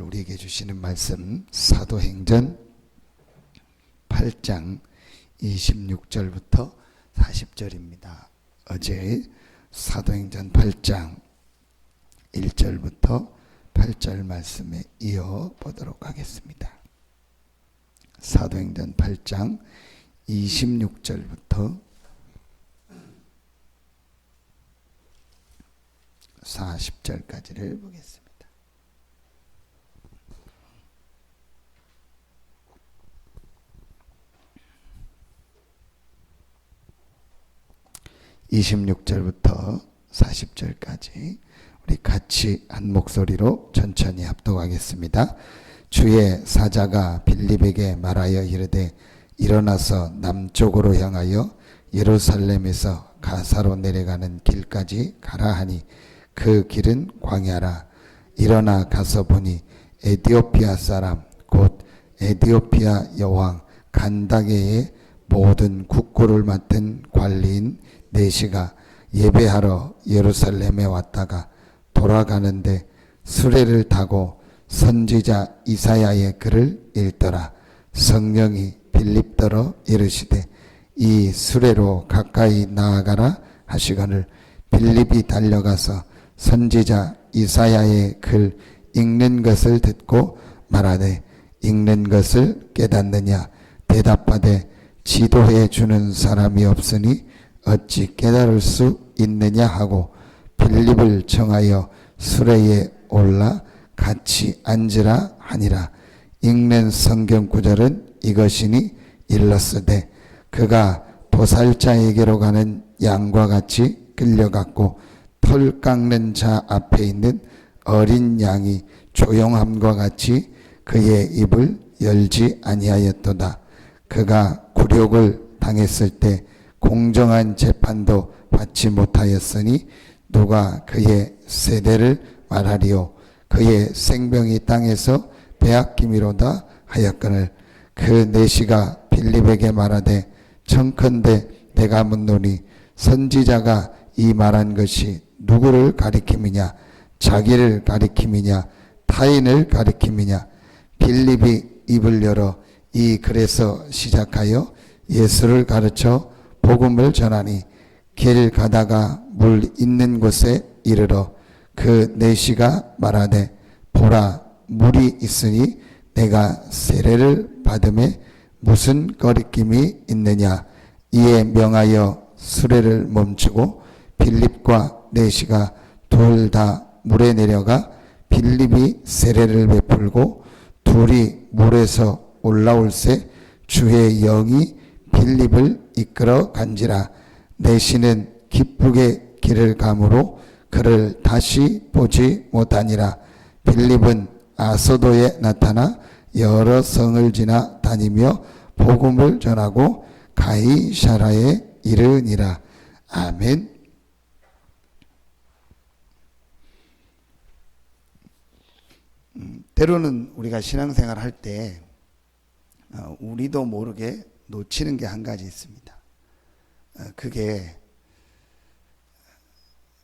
우리에게 주시는 말씀 사도행전 8장 26절부터 40절입니다. 어제 사도행전 8장 1절부터 8절 말씀에 이어보도록 하겠습니다. 사도행전 8장 26절부터 40절까지를 보겠습니다. 26절부터 40절까지 우리 같이 한 목소리로 천천히 합독하겠습니다. 주의 사자가 빌립에게 말하여 이르되 일어나서 남쪽으로 향하여 예루살렘에서 가사로 내려가는 길까지 가라 하니 그 길은 광야라. 일어나 가서 보니 에디오피아 사람 곧 에디오피아 여왕 간다게의 모든 국고를 맡은 관리인 네시가 예배하러 예루살렘에 왔다가 돌아가는데 수레를 타고 선지자 이사야의 글을 읽더라. 성령이 빌립더러 이르시되 이 수레로 가까이 나아가라 하시거늘 빌립이 달려가서 선지자 이사야의 글 읽는 것을 듣고 말하되 읽는 것을 깨닫느냐 대답하되 지도해 주는 사람이 없으니 어찌 깨달을 수 있느냐 하고 빌립을 청하여 수레에 올라 같이 앉으라 하니라. 읽는 성경 구절은 이것이니 일렀으되 그가 도살자에게로 가는 양과 같이 끌려갔고 털 깎는 자 앞에 있는 어린 양이 조용함과 같이 그의 입을 열지 아니하였도다. 그가 굴욕을 당했을 때 공정한 재판도 받지 못하였으니 누가 그의 세대를 말하리요. 그의 생명이 땅에서 빼앗김이로다 하였거늘 그 네시가 빌립에게 말하되 청컨대 내가 묻노니 선지자가 이 말한 것이 누구를 가리킴이냐 자기를 가리킴이냐 타인을 가리킴이냐. 빌립이 입을 열어 이 글에서 시작하여 예수를 가르쳐 복음을 전하니 길 가다가 물 있는 곳에 이르러 그 네시가 말하되 보라 물이 있으니 내가 세례를 받음에 무슨 거리낌이 있느냐. 이에 명하여 수레를 멈추고 빌립과 네시가 둘 다 물에 내려가 빌립이 세례를 베풀고 둘이 물에서 올라올새 주의 영이 빌립을 이끌어 간지라. 네시는 기쁘게 길을 가므로 그를 다시 보지 못하니라. 빌립은 아소도에 나타나 여러 성을 지나 다니며 복음을 전하고 가이사라에 이르니라. 아멘. 때로는 우리가 신앙생활 할 때 우리도 모르게 놓치는 게 한 가지 있습니다. 그게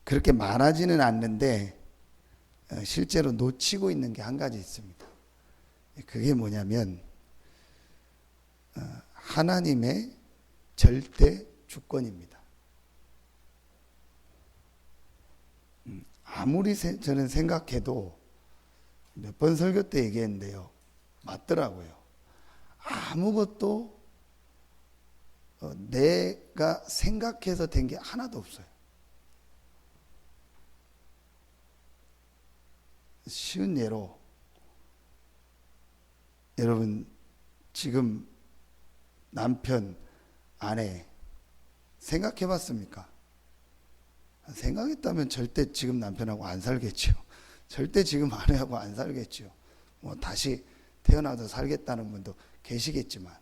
그렇게 말하지는 않는데 실제로 놓치고 있는 게 한 가지 있습니다. 그게 뭐냐면 하나님의 절대 주권입니다. 아무리 저는 생각해도 몇 번 설교 때 얘기했는데요. 맞더라고요. 아무것도 내가 생각해서 된 게 하나도 없어요. 쉬운 예로 여러분 지금 남편, 아내 생각해 봤습니까? 생각했다면 절대 지금 남편하고 안 살겠죠. 절대 지금 아내하고 안 살겠죠. 뭐 다시 태어나도 살겠다는 분도 계시겠지만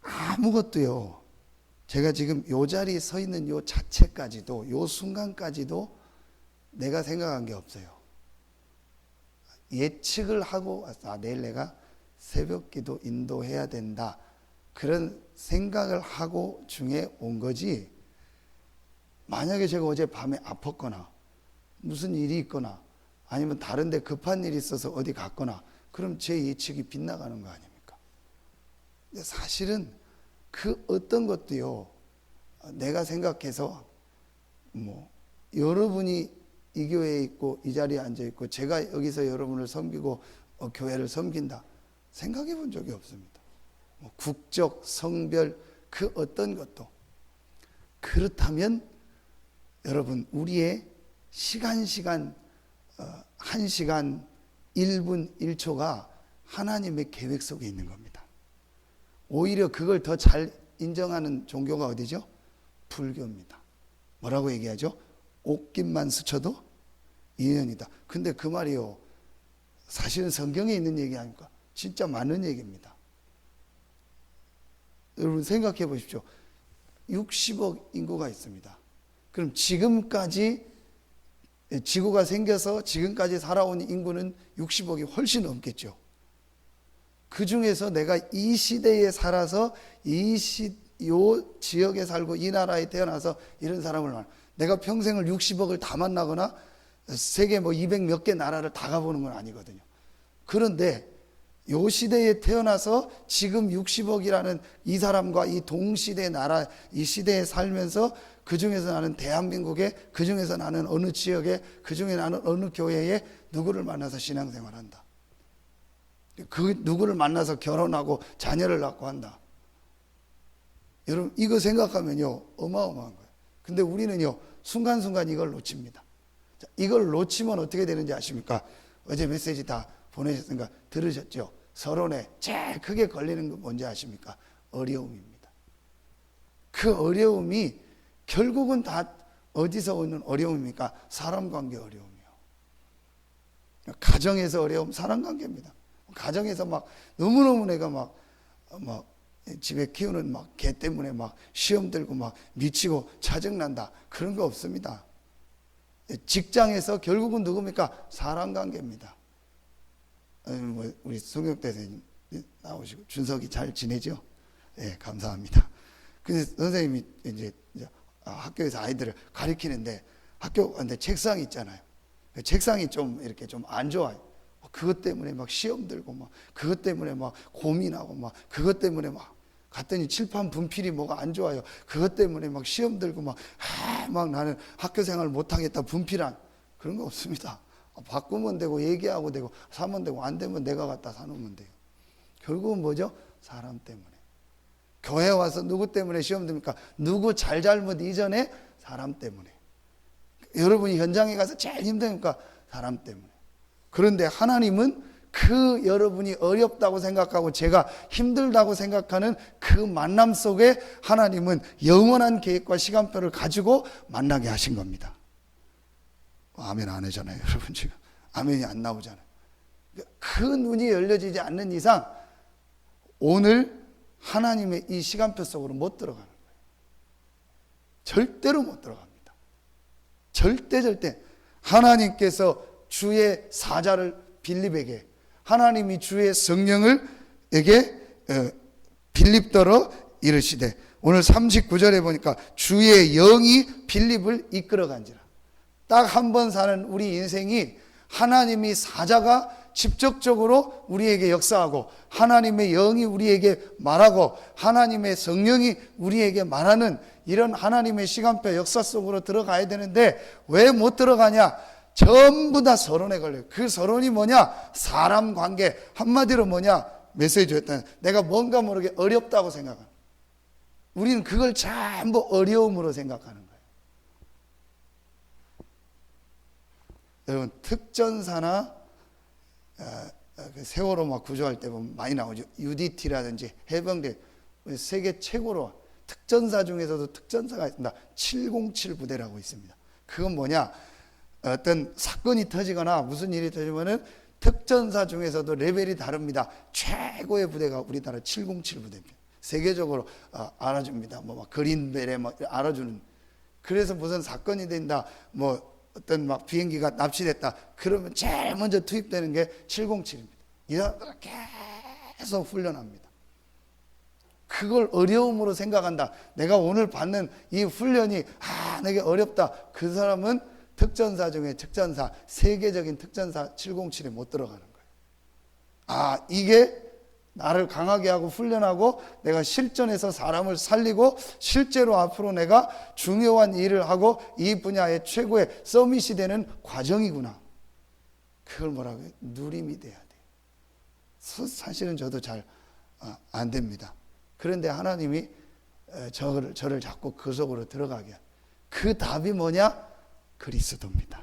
아무것도요. 제가 지금 요 자리에 서 있는 요 자체까지도 요 순간까지도 내가 생각한 게 없어요. 예측을 하고 내일 내가 새벽기도 인도해야 된다. 그런 생각을 하고 중에 온 거지 만약에 제가 어제 밤에 아팠거나 무슨 일이 있거나 아니면 다른 데 급한 일이 있어서 어디 갔거나 그럼 제 예측이 빗나가는 거 아닙니까? 근데 사실은 그 어떤 것도요, 내가 생각해서 뭐 여러분이 이 교회에 있고 이 자리에 앉아 있고 제가 여기서 여러분을 섬기고 교회를 섬긴다 생각해 본 적이 없습니다. 뭐 국적, 성별 그 어떤 것도. 그렇다면 여러분 우리의 시간 1시간 1분 1초가 하나님의 계획 속에 있는 겁니다. 오히려 그걸 더 잘 인정하는 종교가 어디죠? 불교입니다. 뭐라고 얘기하죠? 옷깃만 스쳐도 인연이다. 근데 그 말이요, 사실은 성경에 있는 얘기 아닙니까? 진짜 많은 얘기입니다. 여러분 생각해 보십시오. 60억 인구가 있습니다. 그럼 지금까지 지구가 생겨서 지금까지 살아온 인구는 60억이 훨씬 넘겠죠. 그 중에서 내가 이 시대에 살아서 이 지역에 살고 이 나라에 태어나서 이런 사람을 만나, 내가 평생을 60억을 다 만나거나 세계 뭐 200 몇 개 나라를 다 가보는 건 아니거든요. 그런데 요 시대에 태어나서 지금 60억이라는 이 사람과 이 동시대 나라, 이 시대에 살면서 그 중에서 나는 대한민국에, 그 중에서 나는 어느 지역에, 그 중에 나는 어느 교회에 누구를 만나서 신앙생활한다. 그 누구를 만나서 결혼하고 자녀를 낳고 한다. 여러분 이거 생각하면요 어마어마한 거예요. 근데 우리는요 순간순간 이걸 놓칩니다. 자, 이걸 놓치면 어떻게 되는지 아십니까? 어제 메시지 다 보내셨으니까 들으셨죠? 서론에 제일 크게 걸리는 건 뭔지 아십니까? 어려움입니다. 그 어려움이 결국은 다 어디서 오는 어려움입니까? 사람 관계 어려움이요. 가정에서 어려움, 사람 관계입니다. 가정에서 막 너무너무 내가 막 집에 키우는 막 개 때문에 막 시험 들고 막 미치고 짜증난다. 그런 거 없습니다. 직장에서 결국은 누굽니까? 사람 관계입니다. 우리 송혁대생님 나오시고 준석이 잘 지내죠? 네, 감사합니다. 근데 선생님이 이제 학교에서 아이들을 가르치는데 학교 안에 책상이 있잖아요. 책상이 좀 이렇게 좀 안 좋아요. 그것 때문에 막 시험 들고 막 그것 때문에 막 고민하고 막 그것 때문에 막 갔더니 칠판 분필이 뭐가 안 좋아요. 그것 때문에 막 시험 들고 막 나는 학교 생활 못 하겠다. 분필한 그런 거 없습니다. 바꾸면 되고 얘기하고 되고 사면 되고 안 되면 내가 갖다 사놓으면 돼요. 결국은 뭐죠? 사람 때문에. 교회 와서 누구 때문에 시험 듭니까? 누구 잘잘못 이전에 사람 때문에. 여러분이 현장에 가서 제일 힘드니까 사람 때문에. 그런데 하나님은 그 여러분이 어렵다고 생각하고 제가 힘들다고 생각하는 그 만남 속에 하나님은 영원한 계획과 시간표를 가지고 만나게 하신 겁니다. 아멘 안 하잖아요, 여러분. 지금 아멘이 안 나오잖아요. 그 눈이 열려지지 않는 이상 오늘 하나님의 이 시간표 속으로 못 들어가는 거예요. 절대로 못 들어갑니다. 절대. 하나님께서 주의 사자를 빌립에게, 하나님이 주의 성령을 에게 빌립더러 이르시되, 오늘 39절에 보니까 주의 영이 빌립을 이끌어간지라. 딱 한 번 사는 우리 인생이 하나님이 사자가 직접적으로 우리에게 역사하고 하나님의 영이 우리에게 말하고 하나님의 성령이 우리에게 말하는 이런 하나님의 시간표 역사 속으로 들어가야 되는데 왜 못 들어가냐? 전부 다 서론에 걸려요. 그 서론이 뭐냐? 사람 관계. 한마디로 뭐냐? 메시지 줬다는 내가 뭔가 모르게 어렵다고 생각하는. 우리는 그걸 전부 어려움으로 생각하는 거예요. 여러분 특전사나 세월호 막 구조할 때 보면 많이 나오죠. UDT라든지 해병대 세계 최고로 특전사 중에서도 특전사가 있습니다. 707 부대라고 있습니다. 그건 뭐냐? 어떤 사건이 터지거나 무슨 일이 터지면은 특전사 중에서도 레벨이 다릅니다. 최고의 부대가 우리나라 707 부대입니다. 세계적으로 알아줍니다. 뭐 그린벨에 뭐 알아주는. 그래서 무슨 사건이 된다. 뭐 어떤 막 비행기가 납치됐다. 그러면 제일 먼저 투입되는 게 707입니다. 이 사람들은 계속 훈련합니다. 그걸 어려움으로 생각한다. 내가 오늘 받는 이 훈련이 내게 어렵다. 그 사람은 특전사 중에 특전사, 세계적인 특전사 707에 못 들어가는 거예요. 이게 나를 강하게 하고 훈련하고 내가 실전에서 사람을 살리고 실제로 앞으로 내가 중요한 일을 하고 이 분야의 최고의 서밋이 되는 과정이구나. 그걸 뭐라고 해요? 누림이 돼야 돼. 사실은 저도 잘 안 됩니다. 그런데 하나님이 저를 자꾸 그 속으로 들어가게 해요. 그 답이 뭐냐? 그리스도입니다.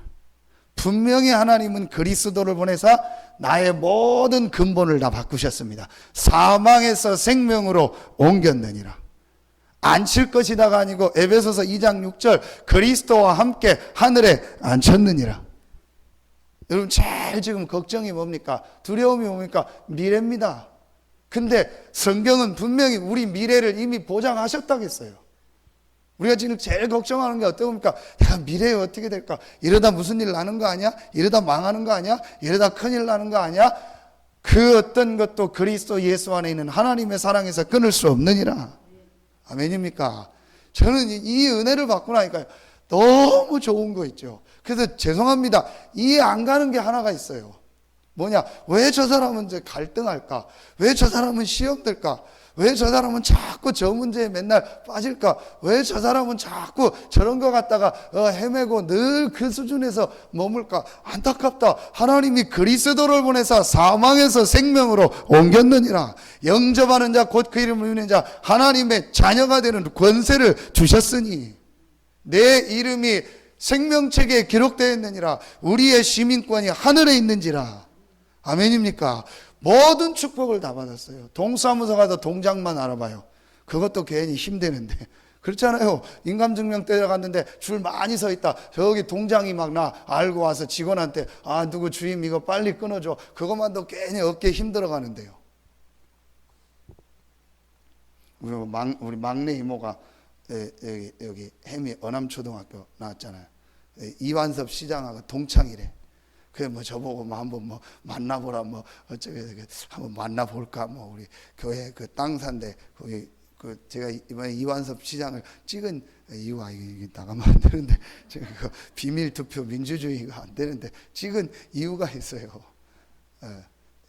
분명히 하나님은 그리스도를 보내사 나의 모든 근본을 다 바꾸셨습니다. 사망에서 생명으로 옮겼느니라. 앉힐 것이다가 아니고 에베소서 2장 6절 그리스도와 함께 하늘에 앉혔느니라. 여러분 제일 지금 걱정이 뭡니까? 두려움이 뭡니까? 미래입니다. 근데 성경은 분명히 우리 미래를 이미 보장하셨다겠어요. 우리가 지금 제일 걱정하는 게 어떻습니까? 야, 미래에 어떻게 될까? 이러다 무슨 일 나는 거 아니야? 이러다 망하는 거 아니야? 이러다 큰일 나는 거 아니야? 그 어떤 것도 그리스도 예수 안에 있는 하나님의 사랑에서 끊을 수 없느니라. 아멘입니까? 저는 이 은혜를 받고 나니까 너무 좋은 거 있죠. 그래서 죄송합니다. 이해 안 가는 게 하나가 있어요. 뭐냐? 왜 저 사람은 이제 갈등할까? 왜 저 사람은 시험 들까? 왜 저 사람은 자꾸 저 문제에 맨날 빠질까? 왜 저 사람은 자꾸 저런 거 갖다가 헤매고 늘 그 수준에서 머물까? 안타깝다. 하나님이 그리스도를 보내사 사망에서 생명으로 옮겼느니라. 영접하는 자 곧 그 이름을 믿는 자 하나님의 자녀가 되는 권세를 주셨으니 내 이름이 생명책에 기록되어 있느니라. 우리의 시민권이 하늘에 있는지라. 아멘입니까? 모든 축복을 다 받았어요. 동사무소 가서 동장만 알아봐요. 그것도 괜히 힘드는데. 그렇잖아요. 인감증명 때려갔는데 줄 많이 서 있다. 저기 동장이 막 나 알고 와서 직원한테 누구 주임 이거 빨리 끊어줘. 그것만도 괜히 어깨 힘들어 가는데요. 우리 막내 이모가 여기 해미 어남초등학교 나왔잖아요. 이완섭 시장하고 동창이래. 그래 저보고 한번 만나보라 어쩌게 한번 만나볼까 우리 교회 그 땅 산데 거기 제가 이번에 이완섭 시장을 찍은 이유가 이게 나가면 안 되는데 제가 그 비밀 투표 민주주의가 안 되는데 찍은 이유가 있어요.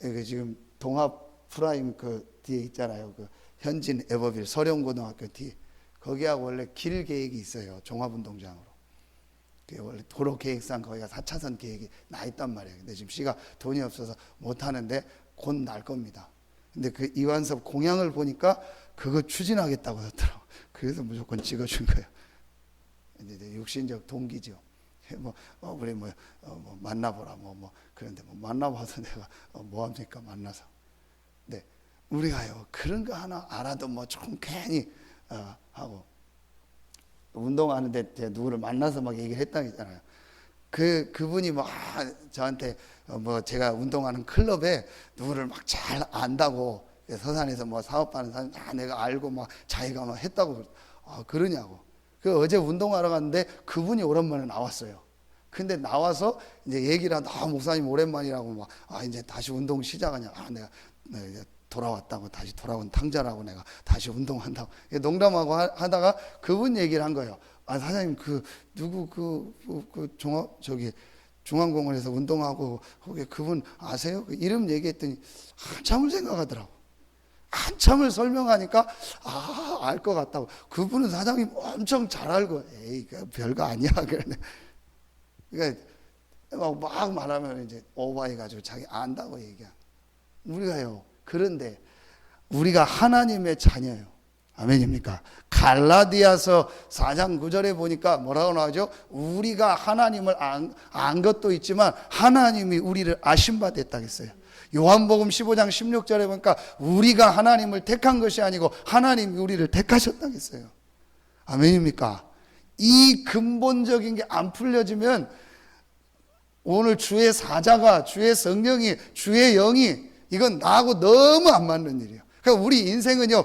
여기 지금 동합 프라임 그 뒤에 있잖아요. 그 현진 에버빌 서령고등학교 뒤 거기하고 원래 길 계획이 있어요. 종합운동장으로. 원래 도로 계획상 거기가 4차선 계획이 나 있단 말이에요. 근데 지금 씨가 돈이 없어서 못 하는데 곧 날 겁니다. 근데 그 이완섭 공약을 보니까 그거 추진하겠다고 하더라고. 그래서 무조건 찍어준 거예요. 이제 육신적 동기죠. 우리 만나보라 그런데 만나봐서 내가 뭐 합니까 만나서. 네 우리가요 그런 거 하나 알아도 조금 괜히 하고. 운동하는데 누구를 만나서 막 얘기를 했다고 했잖아요. 그분이 저한테 제가 운동하는 클럽에 누구를 막 잘 안다고 서산에서 사업하는 사람 내가 알고 자기가 했다고 그러냐고. 어제 운동하러 갔는데 그분이 오랜만에 나왔어요. 근데 나와서 이제 얘기를 하다 목사님 오랜만이라고 이제 다시 운동 시작하냐. 내가 돌아왔다고 다시 돌아온 탕자라고 내가 다시 운동한다고 농담하고 하다가 그분 얘기를 한 거예요. 사장님 누구 중앙공원에서 운동하고 거기 그분 아세요? 이름 얘기했더니 한참을 생각하더라고. 한참을 설명하니까 알 것 같다고. 그분은 사장님 엄청 잘 알고 에이 별거 아니야. 그러니까 막 말하면 이제 오버해가지고 자기 안다고 얘기한. 우리가요. 그런데 우리가 하나님의 자녀예요. 아멘입니까? 갈라디아서 4장 9절에 보니까 뭐라고 나오죠? 우리가 하나님을 안 것도 있지만 하나님이 우리를 아신 바 됐다 했어요. 요한복음 15장 16절에 보니까 우리가 하나님을 택한 것이 아니고 하나님이 우리를 택하셨다 했어요. 아멘입니까? 이 근본적인 게 안 풀려지면 오늘 주의 사자가 주의 성령이 주의 영이 이건 나하고 너무 안 맞는 일이에요. 그러니까 우리 인생은요,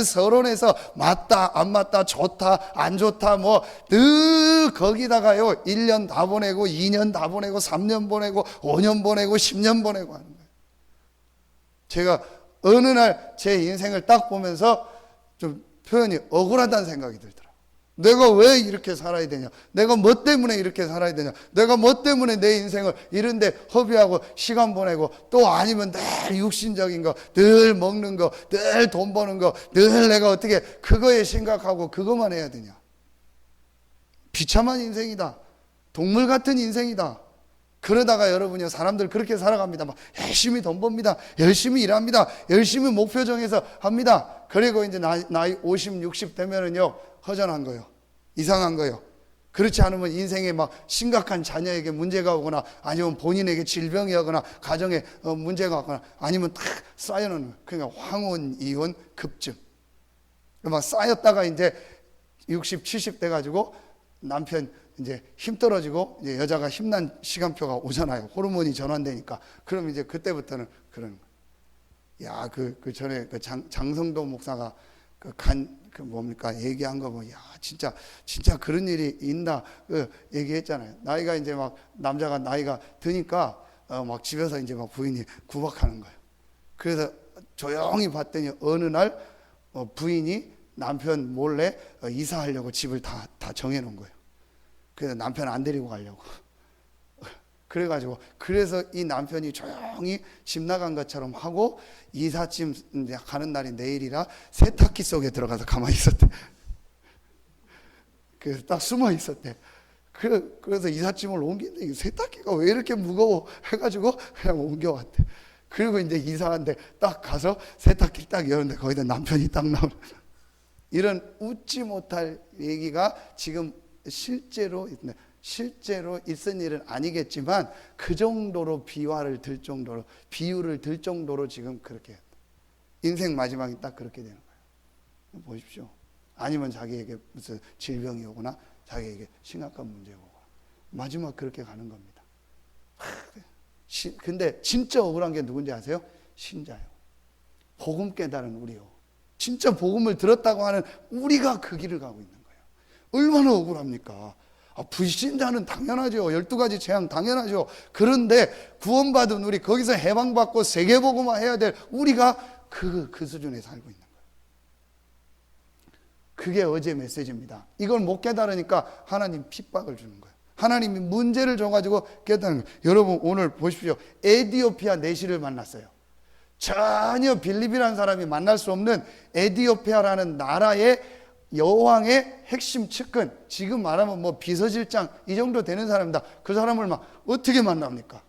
서론에서 맞다, 안 맞다, 좋다, 안 좋다, 늘 거기다가요, 1년 다 보내고, 2년 다 보내고, 3년 보내고, 5년 보내고, 10년 보내고 하는 거예요. 제가 어느 날 제 인생을 딱 보면서 좀 표현이 억울하다는 생각이 들더라고요. 내가 왜 이렇게 살아야 되냐? 내가 뭐 때문에 이렇게 살아야 되냐? 내가 뭐 때문에 내 인생을 이런데 허비하고 시간 보내고, 또 아니면 늘 육신적인 거, 늘 먹는 거, 늘 돈 버는 거, 늘 내가 어떻게 그거에 생각하고 그것만 해야 되냐? 비참한 인생이다. 동물 같은 인생이다. 그러다가 여러분이 사람들 그렇게 살아갑니다. 막 열심히 돈 법니다. 열심히 일합니다. 열심히 목표 정해서 합니다. 그리고 이제 나이 50, 60 되면은요, 허전한 거예요. 이상한 거예요. 그렇지 않으면 인생에 막 심각한 자녀에게 문제가 오거나, 아니면 본인에게 질병이 오거나, 가정에 문제가 오거나, 아니면 탁 쌓여놓는, 그러니까 황혼, 이혼, 급증. 막 쌓였다가 이제 60, 70 돼가지고 남편 이제 힘 떨어지고, 이제 여자가 힘난 시간표가 오잖아요. 호르몬이 전환되니까. 그럼 이제 그때부터는 그런 거예요. 야, 그 전에 그 장성도 목사가 그 뭡니까 얘기한 거 보면, 야, 진짜 그런 일이 있나 얘기했잖아요. 나이가 이제 막 남자가 나이가 드니까 막 집에서 이제 막 부인이 구박하는 거예요. 그래서 조용히 봤더니 어느 날 부인이 남편 몰래 이사하려고 집을 다 정해놓은 거예요. 그래서 남편 안 데리고 가려고. 그래가지고, 그래서 이 남편이 조용히 집 나간 것처럼 하고, 이삿짐 가는 날이 내일이라 세탁기 속에 들어가서 가만히 있었대. 그래서 딱 숨어 있었대. 그래서 이삿짐을 옮기는데, 세탁기가 왜 이렇게 무거워 해가지고 그냥 옮겨왔대. 그리고 이제 이사한데 딱 가서 세탁기 딱 여는데 거기다 남편이 딱 나오는. 이런 웃지 못할 얘기가 지금 실제로 있은 일은 아니겠지만, 그 정도로 비유를 들 정도로 지금 그렇게 인생 마지막이 딱 그렇게 되는 거예요. 보십시오. 아니면 자기에게 무슨 질병이 오거나, 자기에게 심각한 문제가 오거나, 마지막 그렇게 가는 겁니다. 근데 진짜 억울한 게 누군지 아세요? 신자요. 복음 깨달은 우리요. 진짜 복음을 들었다고 하는 우리가 그 길을 가고 있는 거예요. 얼마나 억울합니까? 불신자는 당연하죠. 12가지 재앙 당연하죠. 그런데 구원받은 우리, 거기서 해방받고 세계복음화 해야 될 우리가 그 수준에 살고 있는 거예요. 그게 어제 메시지입니다. 이걸 못 깨달으니까 하나님 핍박을 주는 거예요. 하나님이 문제를 줘가지고 깨닫는 거예요. 여러분 오늘 보십시오. 에디오피아 내시를 만났어요. 전혀 빌립이라는 사람이 만날 수 없는 에디오피아라는 나라의 여왕의 핵심 측근, 지금 말하면 뭐 비서실장 이 정도 되는 사람이다. 그 사람을 막 어떻게 만납니까?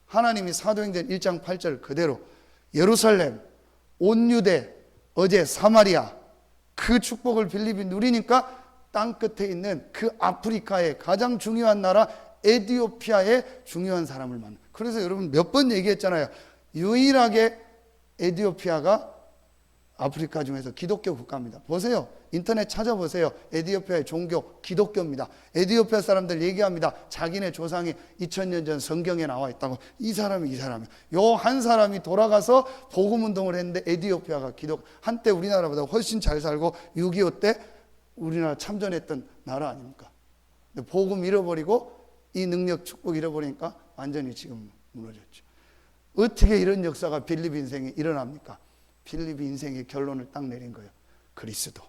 하나님이 사도행전 1장 8절 그대로 예루살렘, 온 유대, 어제 사마리아, 그 축복을 빌립이 누리니까 땅 끝에 있는 그 아프리카의 가장 중요한 나라 에디오피아의 중요한 사람을 만나. 그래서 여러분 몇 번 얘기했잖아요. 유일하게 에디오피아가 아프리카 중에서 기독교 국가입니다. 보세요. 인터넷 찾아보세요. 에디오피아의 종교 기독교입니다. 에디오피아 사람들 얘기합니다. 자기네 조상이 2000년 전 성경에 나와 있다고. 이 사람이 요 한 사람이 돌아가서 복음운동을 했는데, 에디오피아가 한때 우리나라보다 훨씬 잘 살고 6.25 때 우리나라 참전했던 나라 아닙니까? 근데 복음 잃어버리고 이 능력 축복 잃어버리니까 완전히 지금 무너졌죠. 어떻게 이런 역사가 빌립 인생에 일어납니까? 빌립 인생의 결론을 딱 내린 거예요. 그리스도.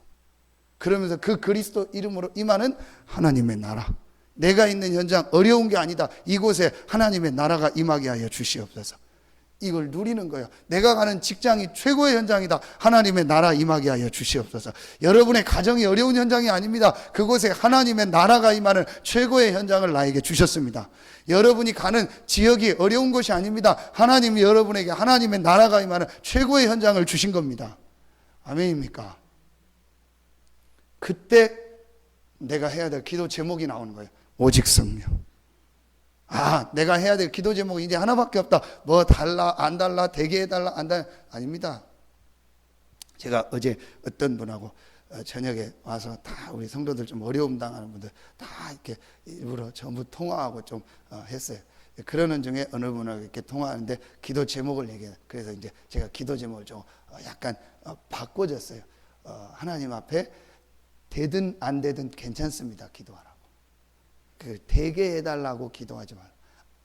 그러면서 그 그리스도 이름으로 임하는 하나님의 나라. 내가 있는 현장 어려운 게 아니다. 이곳에 하나님의 나라가 임하게 하여 주시옵소서. 이걸 누리는 거예요. 내가 가는 직장이 최고의 현장이다. 하나님의 나라 임하게 하여 주시옵소서. 여러분의 가정이 어려운 현장이 아닙니다. 그곳에 하나님의 나라가 임하는 최고의 현장을 나에게 주셨습니다. 여러분이 가는 지역이 어려운 곳이 아닙니다. 하나님이 여러분에게 하나님의 나라가 임하는 최고의 현장을 주신 겁니다. 아멘입니까? 그때 내가 해야 될 기도 제목이 나오는 거예요. 오직 성령. 내가 해야 될 기도 제목이 이제 하나밖에 없다. 뭐 달라 안 달라 되게 해달라 안 달라 아닙니다. 제가 어제 어떤 분하고 저녁에 와서 다 우리 성도들 좀 어려움 당하는 분들 다 이렇게 일부러 전부 통화하고 좀 했어요. 그러는 중에 어느 분하고 이렇게 통화하는데 기도 제목을 얘기해요. 그래서 이제 제가 기도 제목을 좀 약간 바꿔줬어요. 하나님 앞에 되든 안 되든 괜찮습니다. 기도하라고. 되게 해달라고 기도하지 말고,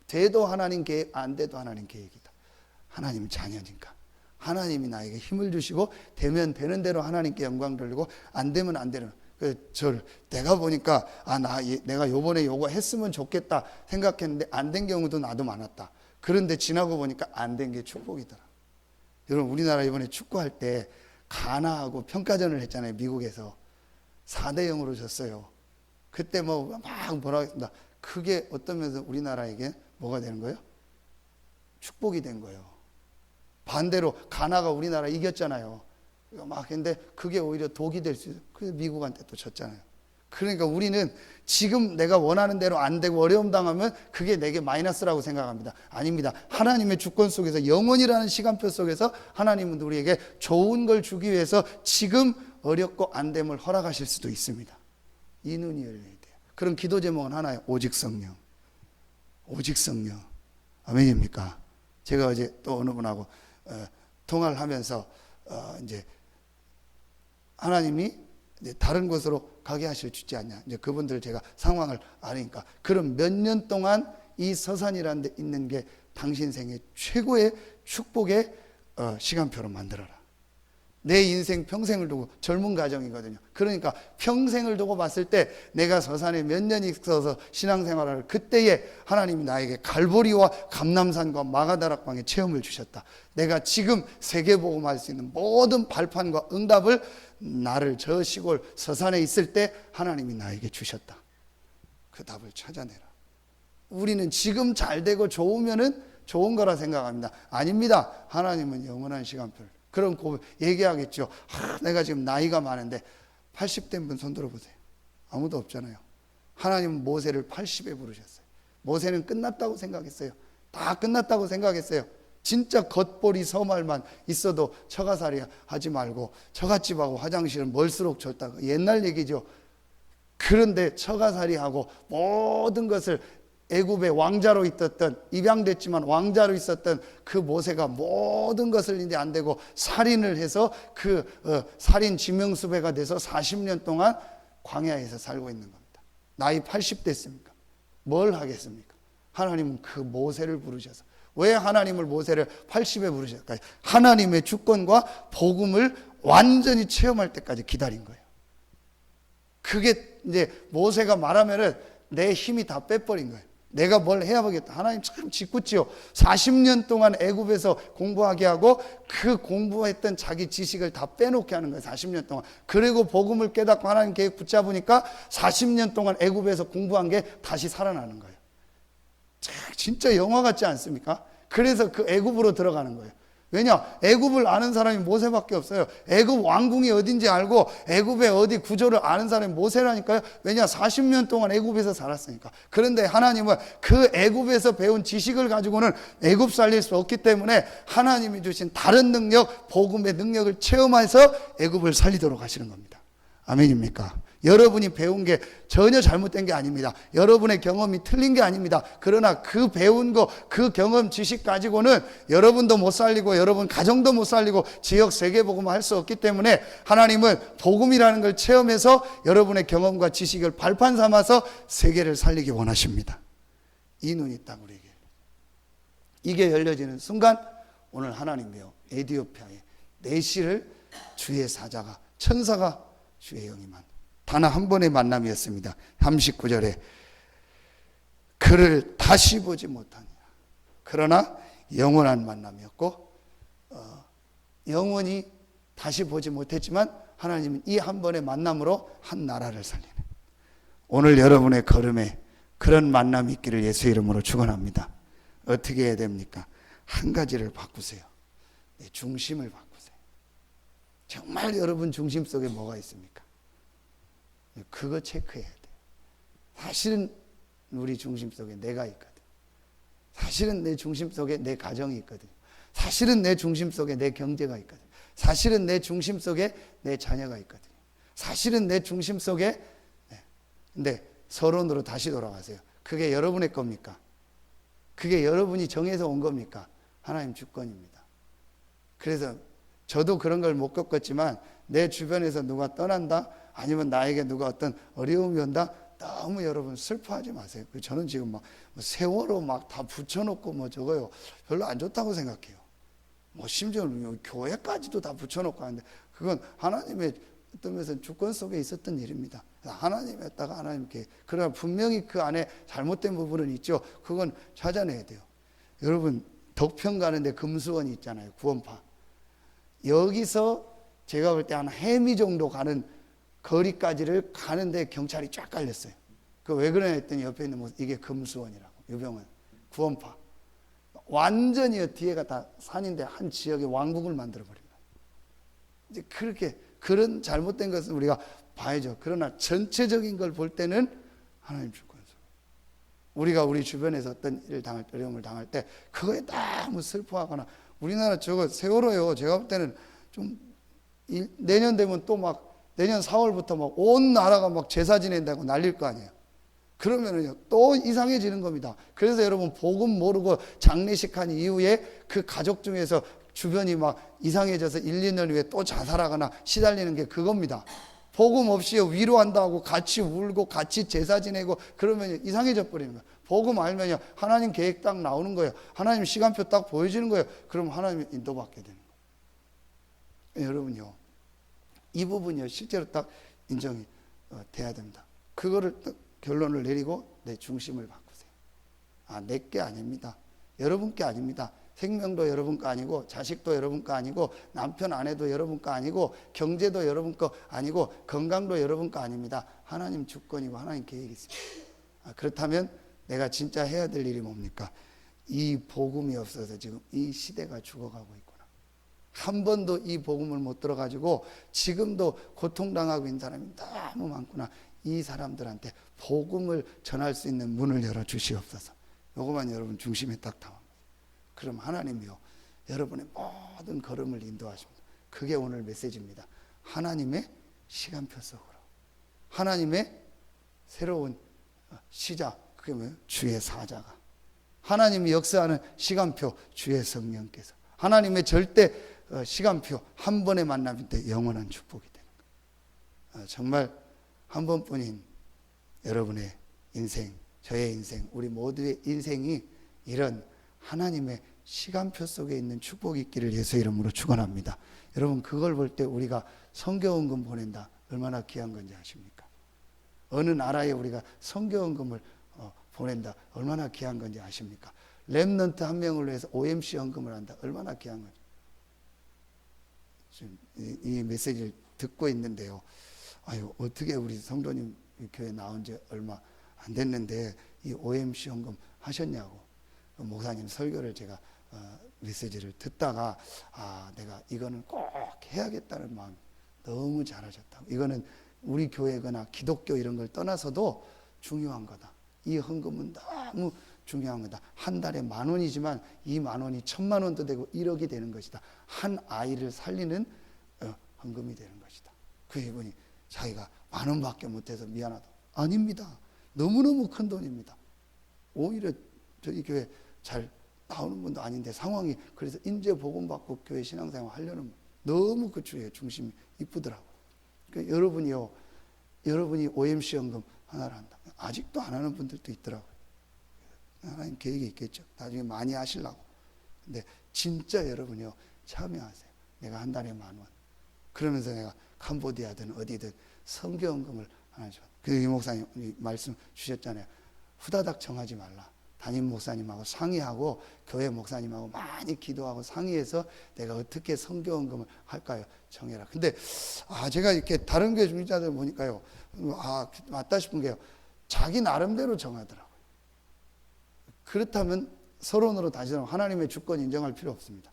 돼도 하나님 계획, 안 돼도 하나님 계획이다. 하나님 자녀니까 하나님이 나에게 힘을 주시고, 되면 되는 대로 하나님께 영광 돌리고, 안 되면 안 되는. 내가 보니까 내가 요번에 요거 했으면 좋겠다 생각했는데 안 된 경우도 나도 많았다. 그런데 지나고 보니까 안 된 게 축복이더라. 여러분, 우리나라 이번에 축구할 때 가나하고 평가전을 했잖아요. 미국에서 4대 0으로 졌어요. 그때 막 뭐라 하겠습니다. 그게 어떤 면에서 우리나라에게 뭐가 되는 거예요? 축복이 된 거예요. 반대로 가나가 우리나라 이겼잖아요. 막 근데 그게 오히려 독이 될 수 있어요. 그래서 미국한테 또 졌잖아요. 그러니까 우리는 지금 내가 원하는 대로 안 되고 어려움 당하면 그게 내게 마이너스라고 생각합니다. 아닙니다. 하나님의 주권 속에서, 영원이라는 시간표 속에서 하나님은 우리에게 좋은 걸 주기 위해서 지금 어렵고 안 됨을 허락하실 수도 있습니다. 이 눈이 열려야 돼요. 그런 기도 제목은 하나예요. 오직 성령. 오직 성령. 아멘입니까? 제가 어제 또 어느 분하고 통화를 하면서 이제 하나님이 이제 다른 곳으로 가게 하실 주지 않냐. 이제 그분들 제가 상황을 아니까, 그럼 몇 년 동안 이 서산이라는 데 있는 게 당신 생애 최고의 축복의 시간표로 만들어라. 내 인생 평생을 두고, 젊은 가정이거든요. 그러니까 평생을 두고 봤을 때 내가 서산에 몇 년 있어서 신앙생활을, 그때에 하나님이 나에게 갈보리와 감람산과 마가다락방의 체험을 주셨다. 내가 지금 세계복음할 수 있는 모든 발판과 응답을 나를 저 시골 서산에 있을 때 하나님이 나에게 주셨다. 그 답을 찾아내라. 우리는 지금 잘 되고 좋으면은 좋은 거라 생각합니다. 아닙니다. 하나님은 영원한 시간표를, 그런 고백 얘기하겠죠. 내가 지금 나이가 많은데 80된 분 손 들어보세요. 아무도 없잖아요. 하나님은 모세를 80에 부르셨어요. 모세는 끝났다고 생각했어요. 다 끝났다고 생각했어요. 진짜 겉보리 서말만 있어도 처가살이 하지 말고 처갓집하고 화장실은 멀수록 좋다. 옛날 얘기죠. 그런데 처가살이하고 모든 것을, 애굽의 왕자로 있었던, 입양됐지만 왕자로 있었던 그 모세가 모든 것을 이제 안 되고 살인을 해서 그 살인 지명수배가 돼서 40년 동안 광야에서 살고 있는 겁니다. 나이 80 됐습니까? 뭘 하겠습니까? 하나님은 그 모세를 부르셔서, 왜 하나님을 모세를 80에 부르셨을까요? 하나님의 주권과 복음을 완전히 체험할 때까지 기다린 거예요. 그게 이제 모세가 말하면은 내 힘이 다 빼버린 거예요. 내가 뭘 해야 보겠다. 하나님 참 짓궂지요. 40년 동안 애굽에서 공부하게 하고 그 공부했던 자기 지식을 다 빼놓게 하는 거예요. 40년 동안. 그리고 복음을 깨닫고 하나님 계획 붙잡으니까 40년 동안 애굽에서 공부한 게 다시 살아나는 거예요. 진짜 영화 같지 않습니까? 그래서 그 애굽으로 들어가는 거예요. 왜냐? 애굽을 아는 사람이 모세밖에 없어요. 애굽 왕궁이 어딘지 알고 애굽의 어디 구조를 아는 사람이 모세라니까요. 왜냐? 40년 동안 애굽에서 살았으니까. 그런데 하나님은 그 애굽에서 배운 지식을 가지고는 애굽 살릴 수 없기 때문에 하나님이 주신 다른 능력, 복음의 능력을 체험해서 애굽을 살리도록 하시는 겁니다. 아멘입니까? 여러분이 배운 게 전혀 잘못된 게 아닙니다. 여러분의 경험이 틀린 게 아닙니다. 그러나 그 배운 거, 그 경험 지식 가지고는 여러분도 못 살리고 여러분 가정도 못 살리고 지역 세계복음을 할 수 없기 때문에 하나님은 복음이라는 걸 체험해서 여러분의 경험과 지식을 발판 삼아서 세계를 살리기 원하십니다. 이 눈이 딱 우리에게, 이게 열려지는 순간 오늘 하나님이요, 에티오피아의 내시를 주의 사자가, 천사가 주의 영이만 단 한 번의 만남이었습니다. 39절에 그를 다시 보지 못하니라. 그러나 영원한 만남이었고 영원히 다시 보지 못했지만 하나님은 이 한 번의 만남으로 한 나라를 살리는, 오늘 여러분의 걸음에 그런 만남이 있기를 예수의 이름으로 축원합니다. 어떻게 해야 됩니까? 한 가지를 바꾸세요. 내 중심을 바꾸세요. 정말 여러분 중심 속에 뭐가 있습니까? 그거 체크해야 돼요. 사실은 우리 중심 속에 내가 있거든. 사실은 내 중심 속에 내 가정이 있거든. 사실은 내 중심 속에 내 경제가 있거든. 사실은 내 중심 속에 내 자녀가 있거든. 사실은 내 중심 속에, 근데 서론으로 다시 돌아가세요. 그게 여러분의 겁니까? 그게 여러분이 정해서 온 겁니까? 하나님 주권입니다. 그래서 저도 그런 걸 못 겪었지만 내 주변에서 누가 떠난다, 아니면 나에게 누가 어떤 어려움이 온다, 너무 여러분 슬퍼하지 마세요. 저는 지금 막 세월호 막 다 붙여놓고 뭐 저거요, 별로 안 좋다고 생각해요. 뭐 심지어 교회까지도 다 붙여놓고 하는데 그건 하나님의 어떤 면에서는 주권 속에 있었던 일입니다. 하나님이었다가 하나님 계획. 그러나 분명히 그 안에 잘못된 부분은 있죠. 그건 찾아내야 돼요. 여러분 덕평 가는데 금수원이 있잖아요. 구원파. 여기서 제가 볼 때 한 해미 정도 가는 거리까지를 가는데 경찰이 쫙 깔렸어요. 그 왜 그러냐 했더니 옆에 있는 모습, 이게 금수원이라고. 유병원 구원파. 완전히 뒤에가 다 산인데 한 지역에 왕국을 만들어 버립니다. 이제 그렇게 그런 잘못된 것은 우리가 봐야죠. 그러나 전체적인 걸 볼 때는 하나님 주권 속에. 우리가 우리 주변에서 어떤 일을 당할 때, 어려움을 당할 때 그거에 너무 슬퍼하거나, 우리나라 저거 세월호요. 제가 볼 때는 좀 내년 되면 또 막 내년 4월부터 막 온 나라가 막 제사 지낸다고 난릴 거 아니에요. 그러면은요 또 이상해지는 겁니다. 그래서 여러분 복음 모르고 장례식 한 이후에 그 가족 중에서 주변이 막 이상해져서 1, 2년 후에 또 자살하거나 시달리는 게 그겁니다. 복음 없이 위로한다고 같이 울고 같이 제사 지내고 그러면 이상해져 버리는 거예요. 복음 알면요 하나님 계획 딱 나오는 거예요. 하나님 시간표 딱 보여지는 거예요. 그럼 하나님 인도받게 되는 거예요. 여러분요 이 부분이요 실제로 딱 인정이 돼야 됩니다. 그거를 딱 결론을 내리고 내 중심을 바꾸세요. 내게 아닙니다. 여러분 게 아닙니다. 생명도 여러분 거 아니고, 자식도 여러분 거 아니고, 남편 아내도 여러분 거 아니고, 경제도 여러분 거 아니고, 건강도 여러분 거 아닙니다. 하나님 주권이고 하나님 계획이 있습니다. 그렇다면 내가 진짜 해야 될 일이 뭡니까? 이 복음이 없어서 지금 이 시대가 죽어가고 있구나. 한 번도 이 복음을 못 들어가지고 지금도 고통당하고 있는 사람이 너무 많구나. 이 사람들한테 복음을 전할 수 있는 문을 열어 주시옵소서. 요것만 여러분 중심에 딱 담아. 그럼 하나님이요 여러분의 모든 걸음을 인도하십니다. 그게 오늘 메시지입니다. 하나님의 시간표 속으로, 하나님의 새로운 시작, 그게 뭐예요? 주의 사자가, 하나님이 역사하는 시간표, 주의 성령께서, 하나님의 절대 시간표, 한 번의 만남인데 영원한 축복이 되는 거예요. 정말 한 번뿐인 여러분의 인생, 저의 인생, 우리 모두의 인생이 이런 하나님의 시간표 속에 있는 축복이 있기를 예수 이름으로 축원합니다. 여러분 그걸 볼 때 우리가 선교헌금 보낸다 얼마나 귀한 건지 아십니까? 어느 나라에 우리가 선교헌금을 보낸다 얼마나 귀한 건지 아십니까? 렘넌트 한 명을 위해서 OMC 헌금을 한다 얼마나 귀한 건지. 지금 이 메시지를 듣고 있는데요. 아유 어떻게 우리 성도님 교회 나온 지 얼마 안 됐는데 이 OMC 헌금 하셨냐고. 목사님 설교를 제가 메시지를 듣다가 내가 이거는 꼭 해야겠다는 마음. 너무 잘하셨다고. 이거는 우리 교회거나 기독교 이런 걸 떠나서도 중요한 거다. 이 헌금은 너무 중요한 거다. 한 달에 10,000원이지만 이 10,000원이 1,000,000원도 되고 1억이 되는 것이다. 한 아이를 살리는 헌금이 되는 것이다. 그 이분이 자기가 10,000원밖에 못해서 미안하다. 아닙니다. 너무너무 큰 돈입니다. 오히려 저희 교회 잘 나오는 분도 아닌데 상황이 그래서 인재 복음 받고 교회 신앙생활 하려는 너무 그 주의 중심이 이쁘더라고. 그러니까 여러분이 OMC 헌금 하나를 한다. 아직도 안 하는 분들도 있더라고요. 하나님 계획이 있겠죠. 나중에 많이 하시려고. 근데 진짜 여러분이요 참여하세요. 내가 한 달에 10,000원. 그러면서 내가 캄보디아든 어디든 선교헌금을 하나 줘. 그 목사님 말씀 주셨잖아요. 후다닥 정하지 말라. 담임 목사님하고 상의하고 교회 목사님하고 많이 기도하고 상의해서 내가 어떻게 선교헌금을 할까요? 정해라. 근데 제가 이렇게 다른 교회 중직자들 보니까요. 맞다 싶은 게요. 자기 나름대로 정하더라고요. 그렇다면 서론으로 다시 하나님의 주권 인정할 필요 없습니다.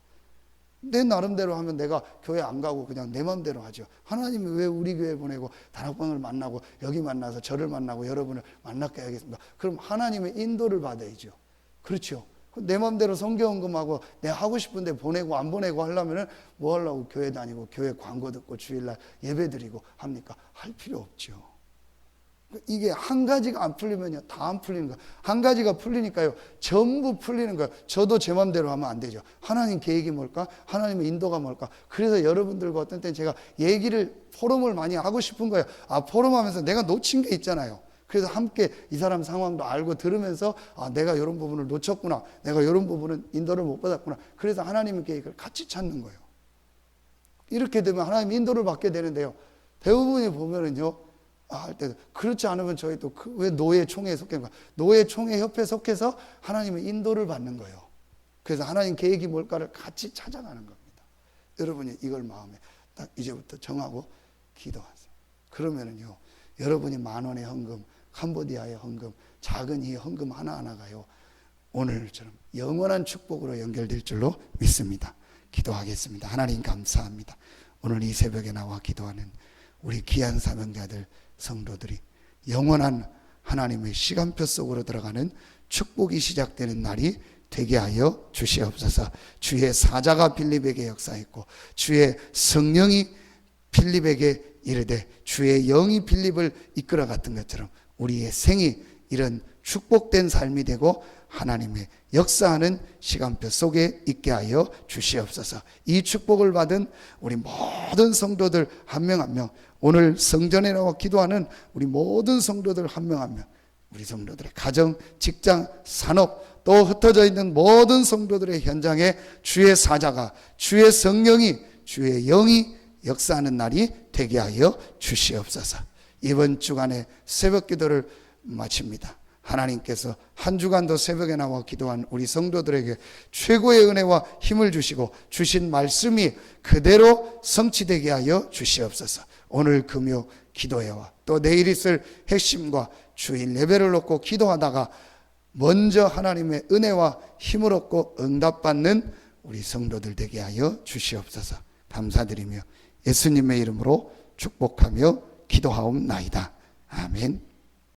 내 나름대로 하면 내가 교회 안 가고 그냥 내 마음대로 하죠. 하나님이 왜 우리 교회 보내고 다락방을 만나고 여기 만나서 저를 만나고 여러분을 만나게 하겠습니까? 그럼 하나님의 인도를 받아야죠. 그렇죠. 내 마음대로 선교헌금하고 내가 하고 싶은데 보내고 안 보내고 하려면은 뭐 하려고 교회 다니고 교회 광고 듣고 주일날 예배 드리고 합니까? 할 필요 없죠. 이게 한 가지가 안 풀리면요 다 안 풀리는 거예요. 한 가지가 풀리니까요 전부 풀리는 거예요. 저도 제 마음대로 하면 안 되죠. 하나님 계획이 뭘까? 하나님의 인도가 뭘까? 그래서 여러분들과 어떤 때는 제가 포럼을 많이 하고 싶은 거예요. 포럼하면서 내가 놓친 게 있잖아요. 그래서 함께 이 사람 상황도 알고 들으면서 내가 이런 부분을 놓쳤구나, 내가 이런 부분은 인도를 못 받았구나. 그래서 하나님의 계획을 같이 찾는 거예요. 이렇게 되면 하나님 인도를 받게 되는데요, 대부분이 보면은요, 할 때도 그렇지 않으면 저희 또 왜 노예총회에 속해가 노예총회 협회에 속해서 하나님의 인도를 받는 거예요. 그래서 하나님 계획이 뭘까를 같이 찾아가는 겁니다. 여러분이 이걸 마음에 딱 이제부터 정하고 기도하세요. 그러면은요, 여러분이 10,000원의 헌금, 캄보디아의 헌금, 작은 이 헌금 하나하나가요, 오늘처럼 영원한 축복으로 연결될 줄로 믿습니다. 기도하겠습니다. 하나님 감사합니다. 오늘 이 새벽에 나와 기도하는 우리 귀한 사명자들, 성도들이 영원한 하나님의 시간표 속으로 들어가는 축복이 시작되는 날이 되게 하여 주시옵소서. 주의 사자가 빌립에게 역사했고 주의 성령이 빌립에게 이르되 주의 영이 빌립을 이끌어 갔던 것처럼 우리의 생이 이런 축복된 삶이 되고 하나님의 역사하는 시간표 속에 있게 하여 주시옵소서. 이 축복을 받은 우리 모든 성도들 한 명 한 명, 오늘 성전에 나와 기도하는 우리 모든 성도들 한 명 한 명, 우리 성도들의 가정, 직장, 산업, 또 흩어져 있는 모든 성도들의 현장에 주의 사자가, 주의 성령이, 주의 영이 역사하는 날이 되게 하여 주시옵소서. 이번 주간에 새벽 기도를 마칩니다. 하나님께서 한 주간도 새벽에 나와 기도한 우리 성도들에게 최고의 은혜와 힘을 주시고 주신 말씀이 그대로 성취되게 하여 주시옵소서. 오늘 금요 기도회와 또 내일 있을 핵심과 주일 예배를 놓고 기도하다가 먼저 하나님의 은혜와 힘을 얻고 응답받는 우리 성도들 되게 하여 주시옵소서. 감사드리며 예수님의 이름으로 축복하며 기도하옵나이다. 아멘.